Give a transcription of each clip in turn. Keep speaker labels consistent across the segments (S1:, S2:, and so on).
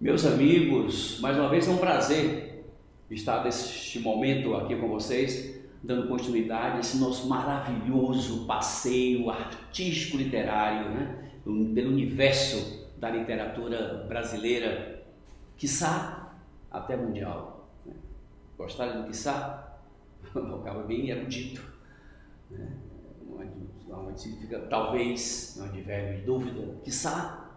S1: Meus amigos, mais uma vez é um prazer estar neste momento aqui com vocês, dando continuidade a esse nosso maravilhoso passeio artístico literário, né? Pelo universo da literatura brasileira, quiçá até mundial. Né? Gostaram do quiçá? O vocábulo bem erudito, né? Onde significa talvez, não tiver dúvida, quiçá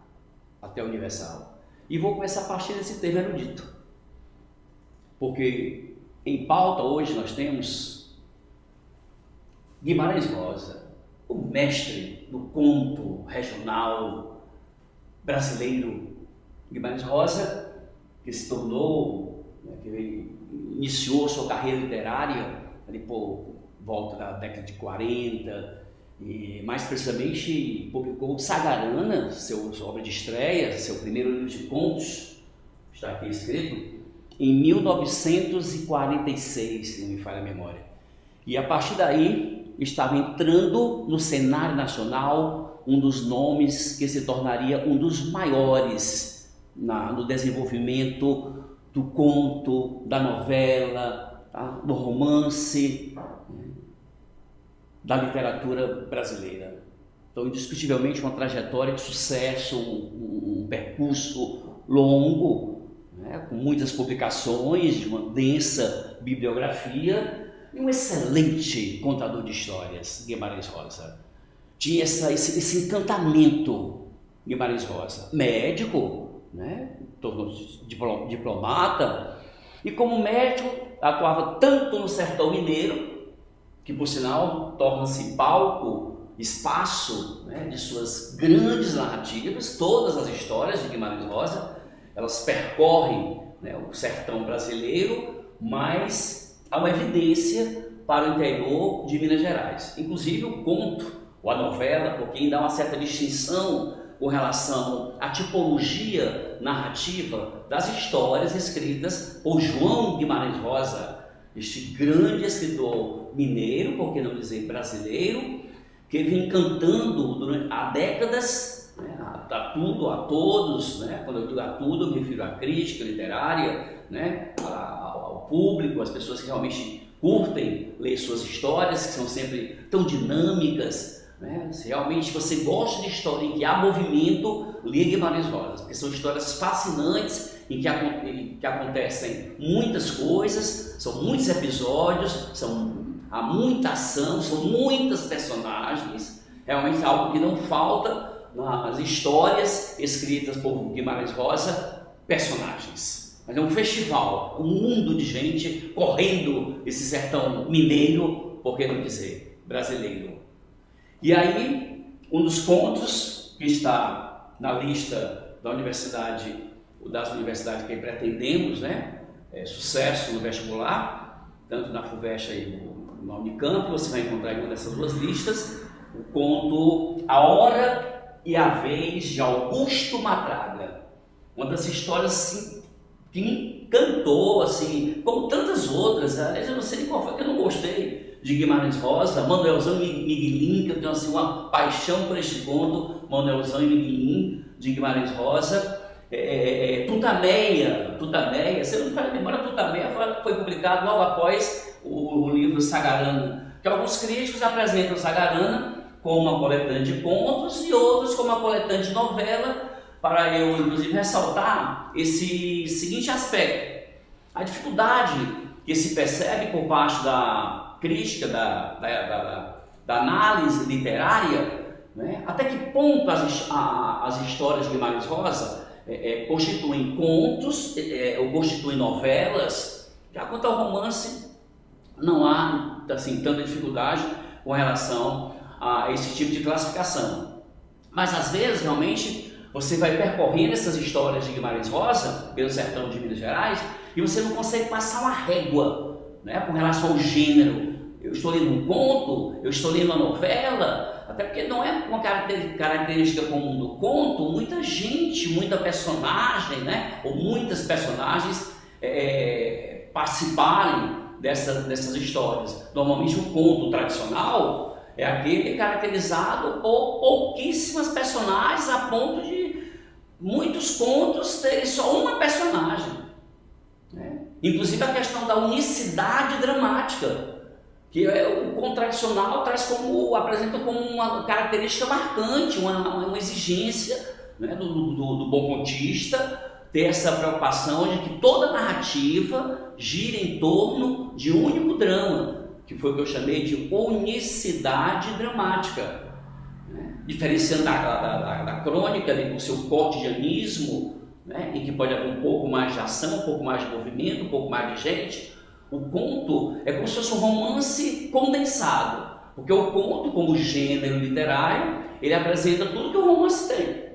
S1: até universal. E vou começar a partir desse termo erudito, porque em pauta hoje nós temos Guimarães Rosa, o mestre do conto regional brasileiro. Guimarães Rosa, que se tornou, que iniciou sua carreira literária ali por volta da década de 40, e mais precisamente publicou Sagarana, sua obra de estreia, seu primeiro livro de contos, está aqui escrito, em 1946, se não me falha a memória. E a partir daí estava entrando no cenário nacional um dos nomes que se tornaria um dos maiores no desenvolvimento do conto, da novela, tá? Do romance, da literatura brasileira. Então, indiscutivelmente, uma trajetória de sucesso, um percurso longo, né, com muitas publicações, de uma densa bibliografia e um excelente contador de histórias, Guimarães Rosa. Tinha esse encantamento, Guimarães Rosa. Médico, né, diplomata, e como médico atuava tanto no sertão mineiro, que por sinal torna-se palco, espaço, né, de suas grandes narrativas. Todas as histórias de Guimarães Rosa, elas percorrem, né, o sertão brasileiro, mas há uma evidência para o interior de Minas Gerais. Inclusive o conto, ou a novela, porque dá uma certa distinção com relação à tipologia narrativa das histórias escritas por João Guimarães Rosa, este grande escritor mineiro, por que não dizer brasileiro, que vem cantando há décadas, né, a tudo, a todos, né? Quando eu digo a tudo, eu me refiro à crítica literária, né, ao público, às pessoas que realmente curtem ler suas histórias, que são sempre tão dinâmicas, né? Se realmente você gosta de história em que há movimento, leia Guimarães Rosa, porque são histórias fascinantes, em que acontecem muitas coisas, são muitos episódios, há muita ação, são muitas personagens, realmente é algo que não falta nas histórias escritas por Guimarães Rosa, personagens. Mas é um festival, um mundo de gente correndo esse sertão mineiro, por que não dizer brasileiro. E aí, um dos contos que está na lista das universidades que pretendemos, né, sucesso no vestibular, tanto na FUVEST e na Unicamp, você vai encontrar em uma dessas duas listas o conto A Hora e a Vez de Augusto Matraga, uma das histórias assim, que me encantou, assim, como tantas outras. Aliás, eu não sei nem qual foi que eu não gostei de Guimarães Rosa, Manuelzão e Miguelim, que eu tenho assim, uma paixão por este conto, Manuelzão e Miguelim, de Guimarães Rosa. Tutameia, se eu não me falha a memória, Tutameia foi publicado logo após o livro Sagarana, que alguns críticos apresentam Sagarana como uma coletânea de contos e outros como uma coletânea de novela, para eu inclusive ressaltar esse seguinte aspecto: a dificuldade que se percebe por parte da crítica, da análise literária, né? Até que ponto as histórias de Guimarães Rosa constituem contos, ou constituem novelas. Já quanto ao romance, não há assim, tanta dificuldade com relação a esse tipo de classificação. Mas às vezes, realmente, você vai percorrendo essas histórias de Guimarães Rosa, pelo sertão de Minas Gerais, e você não consegue passar uma régua, né, com relação ao gênero. Eu estou lendo um conto, eu estou lendo uma novela, até porque não é uma característica comum do conto, muita gente, muita personagem, né, ou muitas personagens participarem dessas histórias. Normalmente o conto tradicional é aquele caracterizado por pouquíssimas personagens a ponto de muitos contos terem só uma personagem, né? Inclusive a questão da unicidade dramática, que é o conto tradicional apresenta como uma característica marcante, uma exigência, né, do bom contista, ter essa preocupação de que toda narrativa gira em torno de um único drama, que foi o que eu chamei de unicidade dramática, né? Diferenciando da crônica ali, com o seu cotidianismo, né, em que pode haver um pouco mais de ação, um pouco mais de movimento, um pouco mais de gente. O conto é como se fosse um romance condensado, porque o conto, como gênero literário, ele apresenta tudo que o romance tem.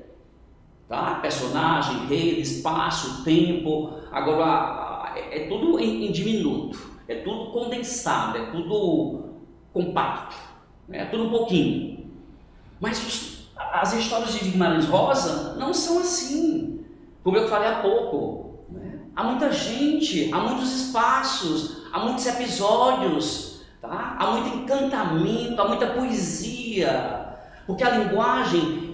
S1: Tá? Personagem, rei, espaço, tempo. Agora é tudo em diminuto, é tudo condensado, é tudo compacto, né? É tudo um pouquinho. Mas as histórias de Guimarães Rosa não são assim, como eu falei há pouco, né? Há muita gente, há muitos espaços, há muitos episódios, tá? Há muito encantamento, há muita poesia, porque a linguagem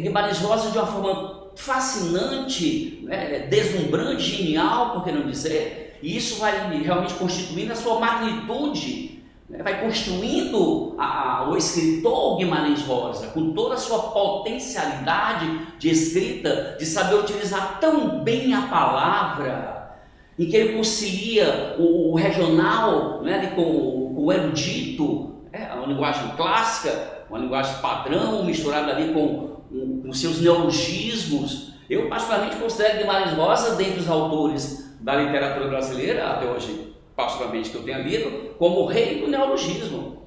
S1: Guimarães Rosa, de uma forma fascinante, né, deslumbrante, genial, por que não dizer, e isso vai realmente constituindo a sua magnitude, né, vai construindo o escritor Guimarães Rosa, com toda a sua potencialidade de escrita, de saber utilizar tão bem a palavra, em que ele concilia o regional, né, com o erudito, uma linguagem clássica, uma linguagem padrão, misturada ali com seus neologismos. Eu particularmente considero Guimarães Rosa, dentre os autores da literatura brasileira, até hoje, particularmente que eu tenha lido, como o rei do neologismo.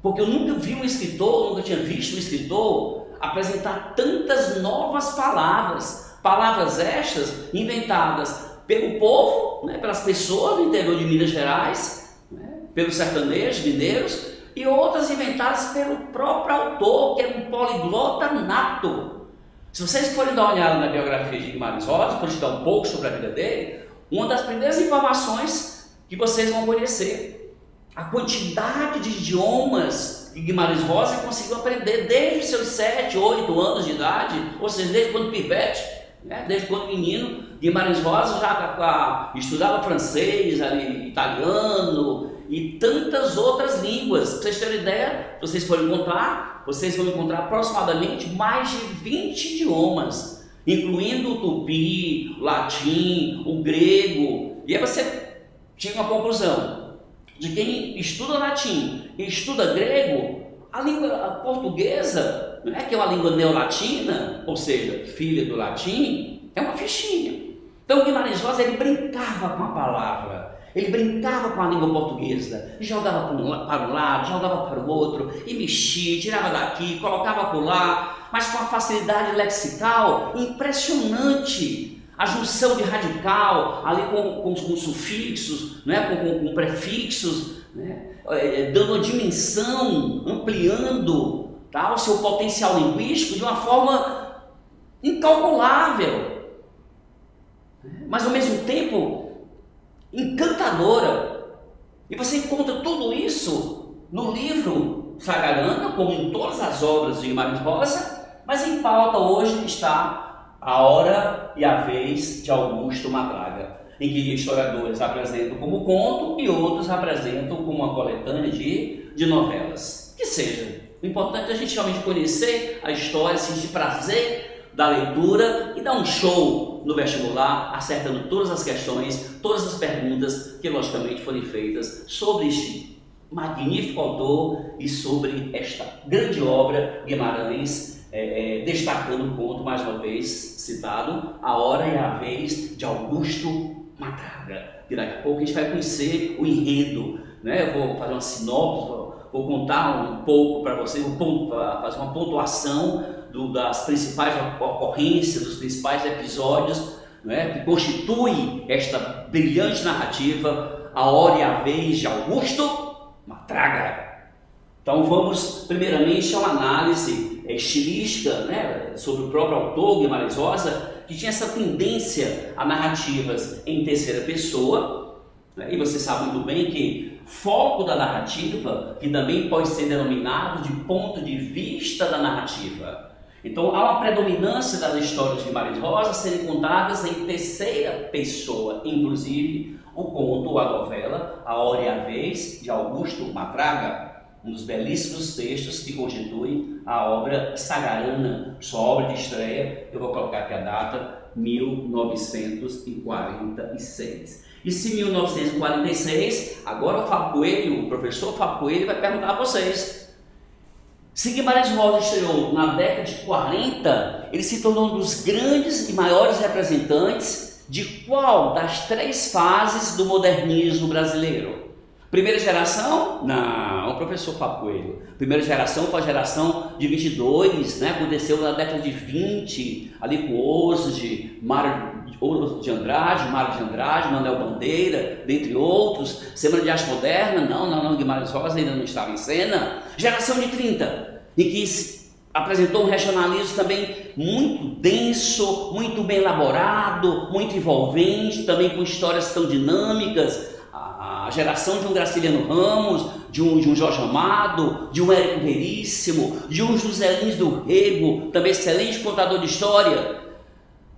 S1: Porque eu nunca vi um escritor, nunca tinha visto um escritor apresentar tantas novas palavras, palavras estas inventadas pelo povo, né, pelas pessoas do interior de Minas Gerais, né, pelos sertanejos mineiros, e outras inventadas pelo próprio autor, que é um poliglota nato. Se vocês forem dar uma olhada na biografia de Guimarães Rosa, for estudar um pouco sobre a vida dele, uma das primeiras informações que vocês vão conhecer, a quantidade de idiomas que Guimarães Rosa conseguiu aprender desde os seus 7, 8 anos de idade, ou seja, desde quando pivete, né? Desde quando menino. Guimarães Rosa já estudava francês, italiano e tantas outras línguas. Para vocês terem ideia, vocês vão encontrar aproximadamente mais de 20 idiomas, incluindo o tupi, o latim, o grego. E aí você chega a uma conclusão de quem estuda latim e estuda grego, a língua portuguesa, né, que é uma língua neolatina, ou seja, filha do latim, é uma fichinha. Então Guimarães Rosa, ele brincava com a palavra, ele brincava com a língua portuguesa, jogava para um lado, jogava para o outro, e mexia, tirava daqui, colocava por lá, mas com uma facilidade lexical impressionante. A junção de radical, ali com sufixos, né, com prefixos, né, dando uma dimensão, ampliando, tá, o seu potencial linguístico de uma forma incalculável, mas ao mesmo tempo encantadora. E você encontra tudo isso no livro Sagarana, como em todas as obras de Guimarães Rosa, mas em pauta hoje está A Hora e a Vez de Augusto Matraga, em que historiadores apresentam como conto e outros apresentam como uma coletânea de novelas. Que seja, o importante é a gente realmente conhecer a história, sentir prazer da leitura e dar um show no vestibular, acertando todas as questões, todas as perguntas que logicamente forem feitas sobre este magnífico autor e sobre esta grande obra Guimarães, destacando o conto mais uma vez citado, A Hora e a Vez de Augusto Matraga. E daqui a pouco a gente vai conhecer o enredo, né? Eu vou fazer uma sinopse, vou contar um pouco para vocês, fazer uma pontuação das principais ocorrências, dos principais episódios, né, que constitui esta brilhante narrativa, A Hora e a Vez de Augusto Matraga. Então vamos primeiramente a uma análise estilística, né, sobre o próprio autor Guimarães Rosa, que tinha essa tendência a narrativas em terceira pessoa, né, e você sabe muito bem que foco da narrativa, que também pode ser denominado de ponto de vista da narrativa. Então há uma predominância das histórias de Guimarães Rosa serem contadas em terceira pessoa, inclusive o conto, a novela A Hora e a Vez, de Augusto Matraga, um dos belíssimos textos que constituem a obra sagarana, sua obra de estreia. Eu vou colocar aqui a data, 1946. E se 1946, agora o Fábio Coelho, o professor Fábio Coelho vai perguntar a vocês: se Guimarães Rosa estreou na década de 40, ele se tornou um dos grandes e maiores representantes de qual das três fases do modernismo brasileiro? Primeira geração? Não, o professor Fábio Coelho. Primeira geração foi a geração de 22, né? Aconteceu na década de 20, ali com Osde, Mário de Andrade, Manuel Bandeira, dentre outros. Semana de Arte Moderna? Não, Guimarães Rosa ainda não estava em cena. Geração de 30, em que apresentou um regionalismo também muito denso, muito bem elaborado, muito envolvente, também com histórias tão dinâmicas. A geração de um Graciliano Ramos, de um Jorge Amado, de um Érico Veríssimo, de um José Lins do Rego, também excelente contador de história.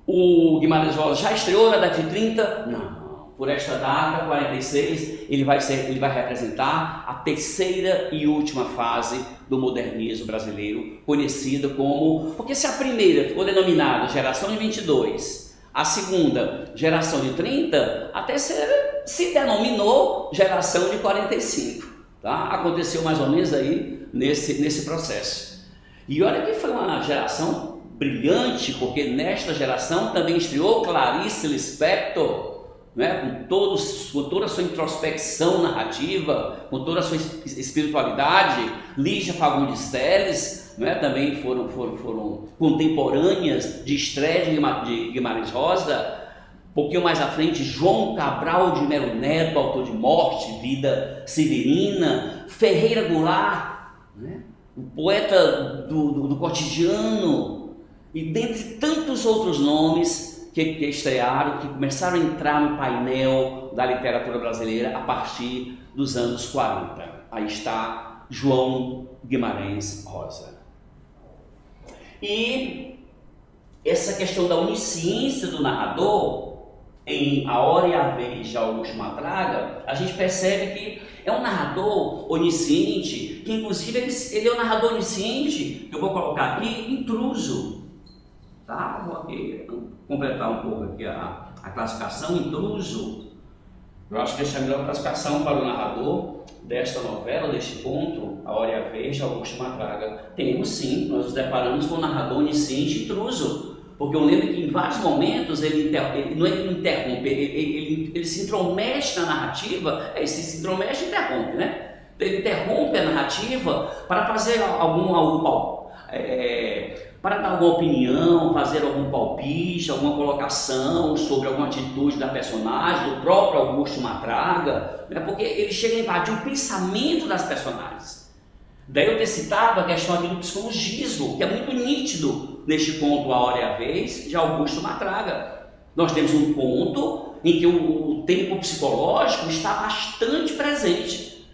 S1: O Guimarães Rosa já estreou na década de 30? Não. Por esta data, 46, ele vai representar a terceira e última fase do modernismo brasileiro, conhecida como... Porque se a primeira ficou denominada geração de 22, a segunda, geração de 30, a terceira se denominou geração de 45. Tá? Aconteceu mais ou menos aí nesse processo. E olha que foi uma geração brilhante, porque nesta geração também estreou Clarice Lispector, né? com toda a sua introspecção narrativa, com toda a sua espiritualidade. Lígia Fagundes Telles, né? Também foram contemporâneas de estreia de Guimarães Rosa. Um pouquinho mais à frente, João Cabral de Melo Neto, autor de Morte, Vida Severina. Ferreira Goulart, né? O poeta do cotidiano, e dentre tantos outros nomes que estrearam, que começaram a entrar no painel da literatura brasileira a partir dos anos 40. Aí está João Guimarães Rosa. E essa questão da onisciência do narrador, em A Hora e a Vez de Augusto Matraga, a gente percebe que é um narrador onisciente, que inclusive ele é um narrador onisciente, que eu vou colocar aqui, intruso. Tá? Vou aqui completar um pouco aqui a classificação, intruso. Eu acho que essa é a melhor classificação para o narrador desta novela, deste conto, A Hora e a Vez de Augusto Matraga. Temos sim, nós nos deparamos com um narrador onisciente intruso, porque eu lembro que em vários momentos ele não é que interrompe, ele se intromete na narrativa, se intromete e interrompe, né? Ele interrompe a narrativa para fazer para dar alguma opinião, fazer algum palpite, alguma colocação sobre alguma atitude da personagem, do próprio Augusto Matraga, né? Porque ele chega a invadir o pensamento das personagens. Daí eu ter citado a questão aqui do psicologismo, que é muito nítido neste conto A Hora e a Vez, de Augusto Matraga. Nós temos um conto em que o tempo psicológico está bastante presente.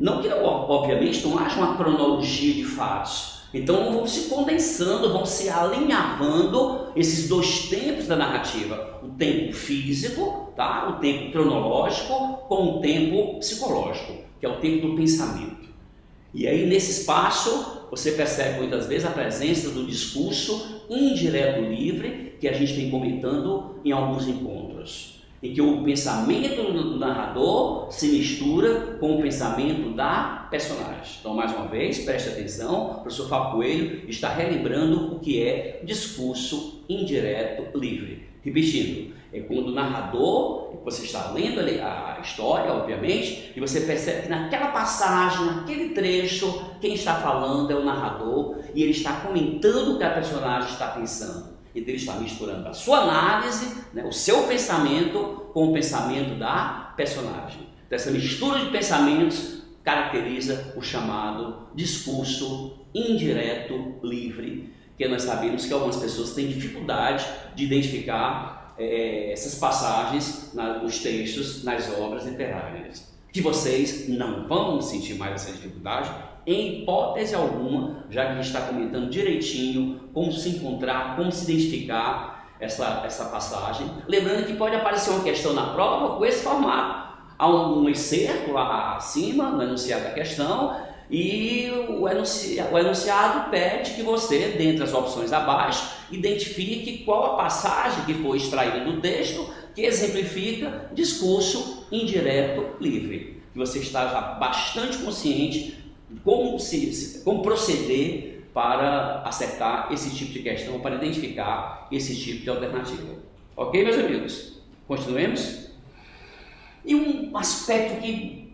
S1: Não que, obviamente, não haja uma cronologia de fatos. Então vão se condensando, vão se alinhavando esses dois tempos da narrativa. O tempo físico, tá? O tempo cronológico, com o tempo psicológico, que é o tempo do pensamento. E aí nesse espaço você percebe muitas vezes a presença do discurso indireto livre, que a gente vem comentando em alguns encontros, em que o pensamento do narrador se mistura com o pensamento da personagem. Então, mais uma vez, preste atenção, o professor Fábio Coelho está relembrando o que é discurso indireto livre. Repetindo, é quando o narrador, você está lendo a história, obviamente, e você percebe que naquela passagem, naquele trecho, quem está falando é o narrador, e ele está comentando o que a personagem está pensando. Então ele está misturando a sua análise, né, o seu pensamento, com o pensamento da personagem. Então, essa mistura de pensamentos caracteriza o chamado discurso indireto livre, que nós sabemos que algumas pessoas têm dificuldade de identificar essas passagens nos textos, nas obras literárias. Que vocês não vão sentir mais essa dificuldade, em hipótese alguma, já que a gente está comentando direitinho como se encontrar, como se identificar essa passagem. Lembrando que pode aparecer uma questão na prova com esse formato. Há um excerto lá acima, no enunciado da questão, e o enunciado pede que você, dentre as opções abaixo, identifique qual a passagem que foi extraída do texto que exemplifica discurso indireto livre. Que você está já bastante consciente de como proceder para acertar esse tipo de questão, para identificar esse tipo de alternativa. Ok, meus amigos? Continuemos? E um aspecto que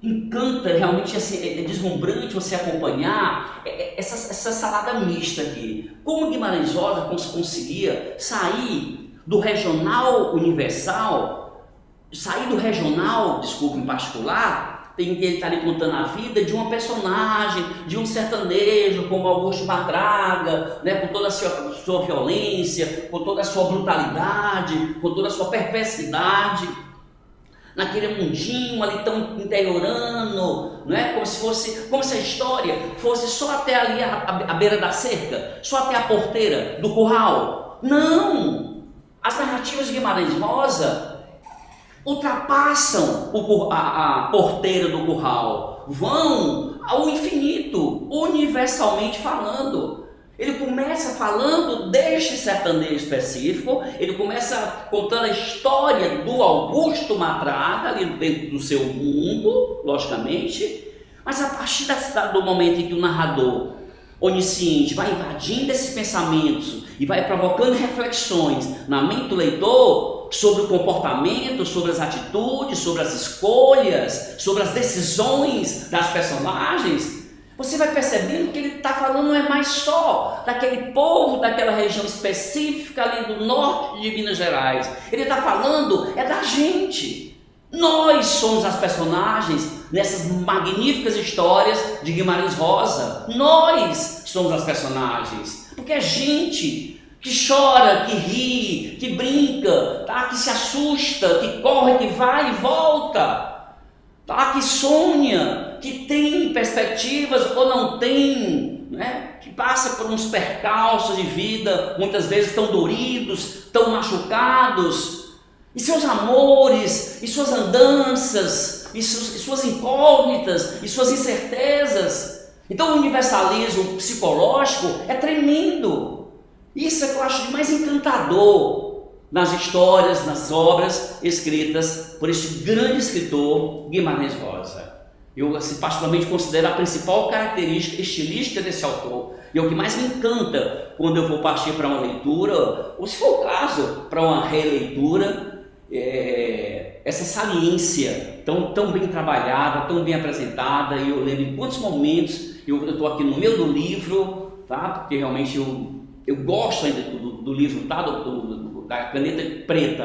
S1: encanta realmente, assim, é deslumbrante você acompanhar essa salada mista aqui. Como Guimarães Rosa conseguia sair do regional universal, desculpa, em particular, tem que ele está ali contando a vida de uma personagem, de um sertanejo como Augusto Matraga, né, com toda a sua violência, com toda a sua brutalidade, com toda a sua perversidade, naquele mundinho ali tão interiorano, não é? Como se a história fosse só até ali a beira da cerca, só até a porteira do curral. Não! As narrativas de Guimarães Rosa ultrapassam a porteira do curral, vão ao infinito, universalmente falando. Ele começa falando deste sertanejo específico, ele começa contando a história do Augusto Matraga, ali dentro do seu mundo, logicamente, mas a partir do momento em que o narrador onisciente vai invadindo esses pensamentos e vai provocando reflexões na mente do leitor sobre o comportamento, sobre as atitudes, sobre as escolhas, sobre as decisões das personagens, você vai percebendo que ele está falando não é mais só daquele povo, daquela região específica ali do norte de Minas Gerais. Ele está falando da gente. Nós somos as personagens nessas magníficas histórias de Guimarães Rosa. Nós somos as personagens. Porque é gente que chora, que ri, que brinca, tá? Que se assusta, que corre, que vai e volta, tá? Que sonha, que tem perspectivas ou não tem, né? Que passa por uns percalços de vida, muitas vezes tão doridos, tão machucados, e seus amores, e suas andanças, e suas incógnitas, e suas incertezas. Então o universalismo psicológico é tremendo. Isso é que eu acho de mais encantador nas histórias, nas obras escritas por este grande escritor Guimarães Rosa. Eu, assim, particularmente considero a principal característica estilística desse autor, e é o que mais me encanta quando eu vou partir para uma leitura, ou se for o caso, para uma releitura, essa saliência tão bem trabalhada, tão bem apresentada. E eu lembro em quantos momentos eu estou aqui no meio do livro, tá? Porque realmente eu gosto ainda do livro, tá? Da caneta preta,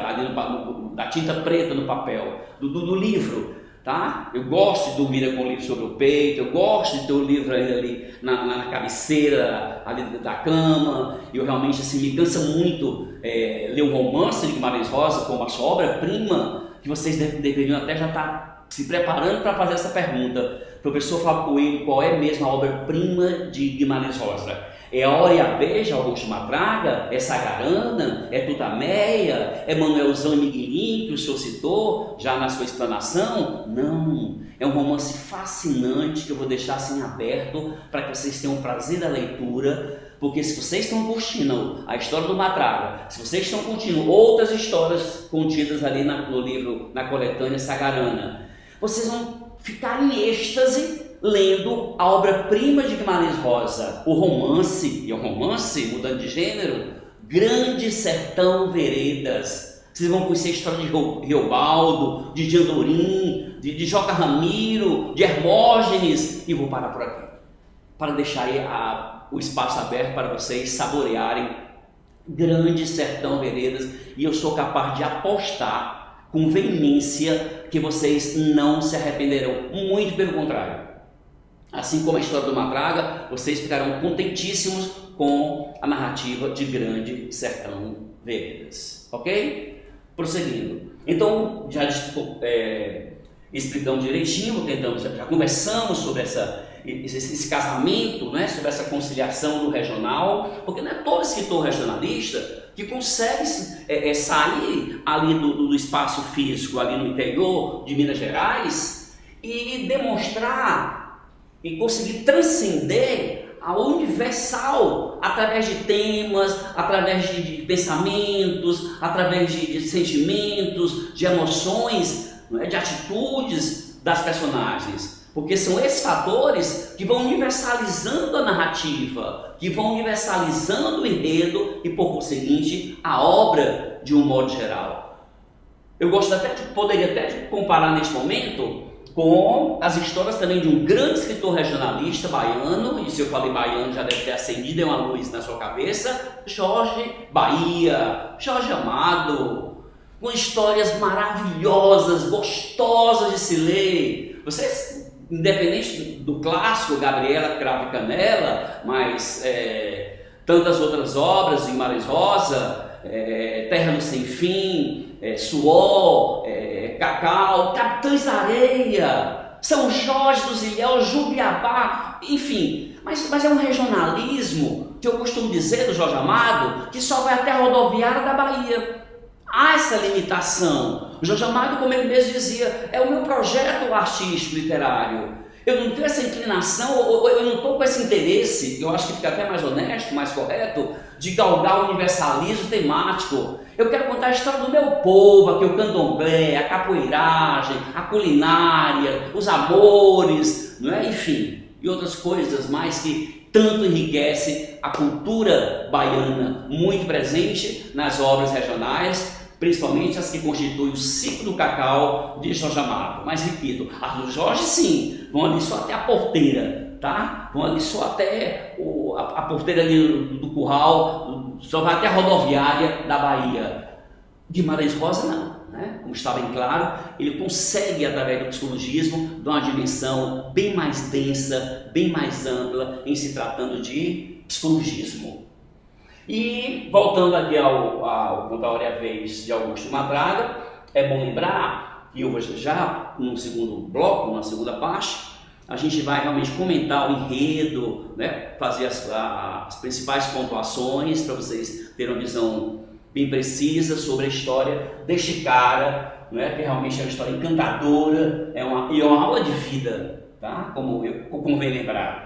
S1: da tinta preta no papel, do livro. Tá? Eu gosto de dormir com o livro sobre o peito, eu gosto de ter o livro ainda ali na cabeceira ali da cama. Eu realmente, assim, me cansa muito ler um romance de Guimarães Rosa como a sua obra-prima, que vocês deveriam até já estar se preparando para fazer essa pergunta. Professor Fábio Coelho, qual é mesmo a obra-prima de Guimarães Rosa? É A Hora e a Veja, Augusto Matraga? É Sagarana? É Tutameia? É Manuelzão e Miguelinho, que o senhor citou já na sua explanação? Não, é um romance fascinante que eu vou deixar assim aberto para que vocês tenham o prazer da leitura, porque se vocês estão curtindo a história do Matraga, se vocês estão curtindo outras histórias contidas ali no livro, na coletânea Sagarana, vocês vão ficar em êxtase lendo a obra-prima de Guimarães Rosa, o romance, mudando de gênero, Grande Sertão Veredas. Vocês vão conhecer a história de Riobaldo, de Diandorim, de Joca Ramiro, de Hermógenes, e vou parar por aqui, para deixar aí o espaço aberto para vocês saborearem Grande Sertão Veredas, e eu sou capaz de apostar com veemência que vocês não se arrependerão, muito pelo contrário. Assim como a história do Matraga, vocês ficarão contentíssimos com a narrativa de Grande Sertão Veredas. Ok? Prosseguindo. Então, já explicamos direitinho, já conversamos sobre esse casamento, né, sobre essa conciliação do regional, porque não é todo escritor regionalista que consegue sair ali do espaço físico, ali no interior de Minas Gerais, e demonstrar e conseguir transcender ao universal através de temas, através de pensamentos, através de sentimentos, de emoções, né, de atitudes das personagens. Porque são esses fatores que vão universalizando a narrativa, que vão universalizando o enredo e, por conseguinte, a obra de um modo geral. Eu poderia até comparar neste momento com as histórias também de um grande escritor regionalista baiano, e se eu falei baiano já deve ter acendido uma luz na sua cabeça, Jorge Bahia, Jorge Amado, com histórias maravilhosas, gostosas de se ler. Vocês, independente do clássico Gabriela Cravo e Canela, mas tantas outras obras, Guimarães Rosa, Terra no Sem Fim, Suor, Cacau, Capitães da Areia, São Jorge dos Ilhéus, Jubiabá, enfim. Mas é um regionalismo que eu costumo dizer do Jorge Amado que só vai até a rodoviária da Bahia. Há essa limitação. O Jorge Amado, como ele mesmo dizia, é o meu projeto artístico literário. Eu não tenho essa inclinação, ou eu não estou com esse interesse, eu acho que fica até mais honesto, mais correto, de galgar o universalismo temático. Eu quero contar a história do meu povo, aqui o candomblé, a capoeiragem, a culinária, os amores, não é? Enfim, e outras coisas mais que tanto enriquece a cultura baiana, muito presente nas obras regionais, principalmente as que constituem o ciclo do cacau de Jorge Amado. Mas repito, as do Jorge sim, vão ali só até a porteira, tá? Vão ali só até a porteira ali do curral, só vai até a rodoviária da Bahia. Guimarães Rosa não, né? Como está bem claro, ele consegue, através do psicologismo, dar uma dimensão bem mais densa, bem mais ampla, em se tratando de psicologismo. E voltando aqui ao Contar a Vez de Augusto Matraga, é bom lembrar, e eu vou já no segundo bloco, na segunda parte, a gente vai realmente comentar o enredo, né, fazer as principais pontuações para vocês terem uma visão bem precisa sobre a história deste cara, né, que realmente é uma história encantadora, é uma aula de vida, tá? Como vem lembrar.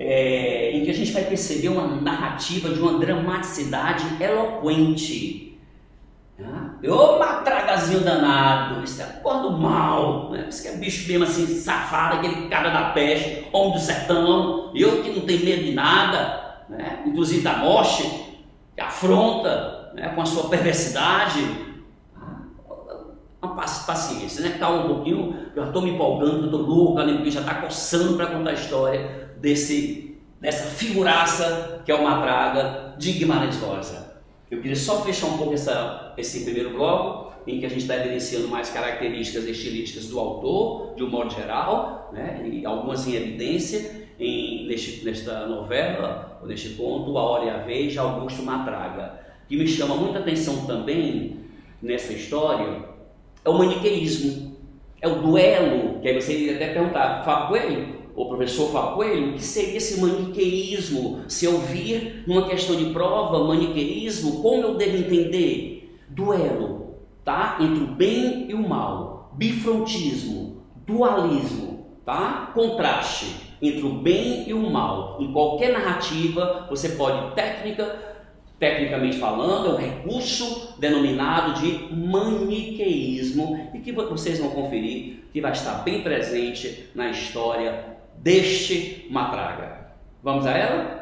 S1: Em que a gente vai perceber uma narrativa de uma dramaticidade eloquente. Ô matragazinho danado, isso é cor do mal, né? Isso que é bicho mesmo assim, safado, aquele cara da peste, homem do sertão, eu que não tenho medo de nada, né? Inclusive da morte, que afronta, né, com a sua perversidade. Uma paciência, né? Calma um pouquinho, eu já estou me empolgando, eu estou louco, porque já está coçando para contar a história dessa figuraça que é o Matraga de Guimarães Rosa. Eu queria só fechar um pouco esse primeiro bloco, em que a gente está evidenciando mais características estilísticas do autor, de um modo geral, né, e algumas em evidência, nesta novela, ou neste conto, A Hora e a Vez, de Augusto Matraga. Que me chama muita atenção também, nessa história, é o maniqueísmo, é o duelo, que aí você iria até perguntar, Fábio Coelho, o professor Fábio Coelho, o que seria esse maniqueísmo? Se eu vir numa questão de prova, maniqueísmo, como eu devo entender? Duelo, tá? Entre o bem e o mal, bifrontismo, dualismo, tá? Contraste entre o bem e o mal. Em qualquer narrativa, você pode, tecnicamente falando, é um recurso denominado de maniqueísmo e que vocês vão conferir que vai estar bem presente na história deste Matraga. Vamos a ela?